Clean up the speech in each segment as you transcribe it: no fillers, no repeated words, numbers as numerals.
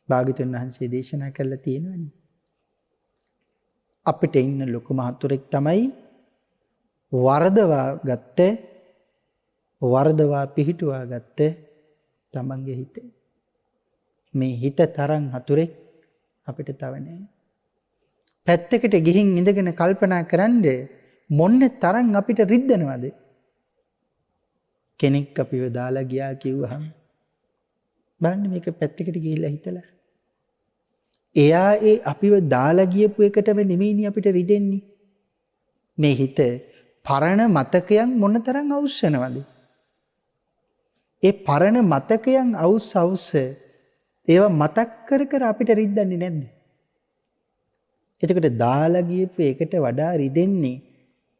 භාග්‍යවතුන් වහන්සේ දේශනා කළා තියෙනවනේ. අපිට ඉන්න ලොකු මහතුරෙක් තමයි වරදවා පිහිටුවා ගත්ත තමන්ගේ හිත. මේ හිත තරම් හතුරෙක් අපිට තව නැහැ. පැත්තකට ගිහින් ඉඳගෙන කල්පනා කරන්න මොන්න තරම් අපිට රිද්දනවද? කෙනෙක් අපිව දාලා ගියා කිව්වහම බලන්න මේක පැත්තකට ගිහිල්ලා හිතලා. එයා අපිව දාලා ගියපු එකටම නෙමෙයිනේ අපිට රිදෙන්නේ. මේ හිත පරණ මතකයන් මොනතරම් අවශ්‍යනවද? ඒ පරණ මතකයන් අවශ්‍ය ඒවා මතක් කර කර අපිට රිද්දන්නේ නැද්ද? එතකොට දාලා ගියපු එකට වඩා රිදෙන්නේ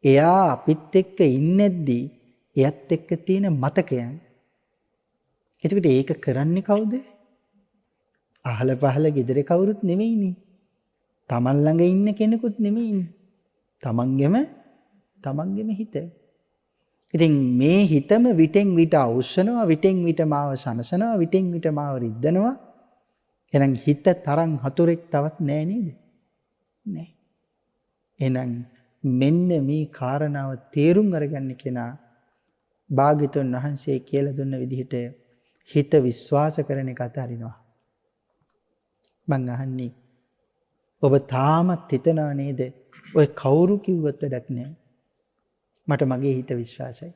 එයා අපිත් එක්ක ඉන්නේද්දී එයත් එක්ක තියෙන මතකයන්. එතකොට ඒක කරන්නේ කවුද? අහල පහල ගෙදර කවුරුත් නෙමෙයිනේ. තමන් ළඟ ඉන්න කෙනෙකුත් නෙමෙයිනේ. තමන්ගෙම හිත. ඉතින් මේ හිතම විටෙන් විට අවශ්‍යනවා, විටෙන් විට මාව සනසනවා, විටෙන් විට මාව රිද්දනවා. එහෙනම් හිත තරම් හතුරෙක් තවත් නෑ නේද? නෑ. එහෙනම් මෙන්න මේ කාරණාව තේරුම් අරගන්න කෙනා භාග්‍යවතුන් වහන්සේ කියලා දුන්න විදිහට හිත විශ්වාස කරන එක අතහරිනවා. මං අහන්නේ ඔබ තාමත් හිතනවා නේද? ඔය කවුරු කිව්වත් වැඩක් නෑ. මට මගේ හිත විශ්වාසයි.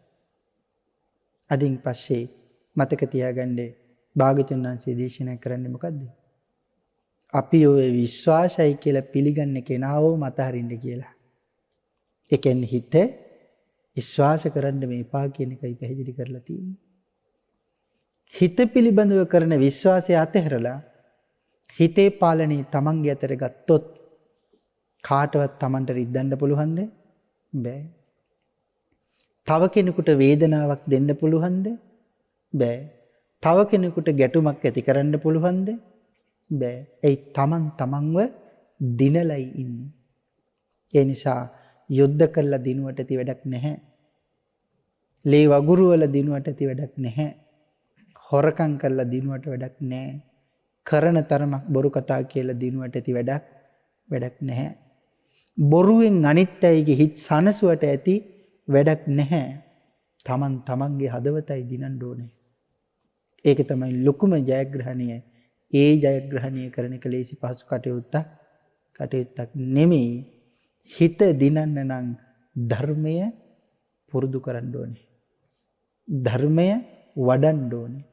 අදින් පස්සේ මතක තියාගන්න භාග්‍යවතුන් වහන්සේ දේශනා කරන්නේ මොකද්ද? අපි ඔය විශ්වාසයි කියලා පිළිගන්න කෙනාව මතහරින්න කියලා. ඒ කියන්නේ හිත විශ්වාස කරන්න මේපා කියන එකයි පැහැදිලි කරලා තියෙන්නේ. හිත පිළිබඳව කරන විශ්වාසය අතහැරලා හිතේ පාලනේ තමන්ගේ අතට ගත්තොත් කාටවත් තමන්ට රිද්දන්න පුළුවන්ද? බෑ. තව කෙනෙකුට වේදනාවක් දෙන්න පුළුවන්ද? බෑ. තව කෙනෙකුට ගැටුමක් ඇති කරන්න පුළුවන්ද? බෑ. ඒ තමන්ව දිනලයි ඉන්නේ. ඒ නිසා යුද්ධ කරලා දිනුවට ඇති වැඩක් නැහැ. ලේ වගුරු වල දිනුවට ඇති වැඩක් නැහැ. හොරකම් කරලා දිනුවට වැඩක් නැහැ. කරන තරමක් බොරු කතා කියලා දිනුවට ඇති වැඩක් නැහැ. බොරුවෙන් අනිත් අයගේ හිත් සනසුවට ඇති වැඩක් නැහැ. තමන්ගේ හදවතයි දිනන්න ඕනේ. ඒක තමයි ලොකුම ජයග්‍රහණය. ඒ ජයග්‍රහණය කරන එක ලේසි පහසු කටයුත්තක් නෙමෙයි. හිත දිනන්න නම් ධර්මය පුරුදු කරන්න ඕනේ. ධර්මය වඩන්න ඕනේ.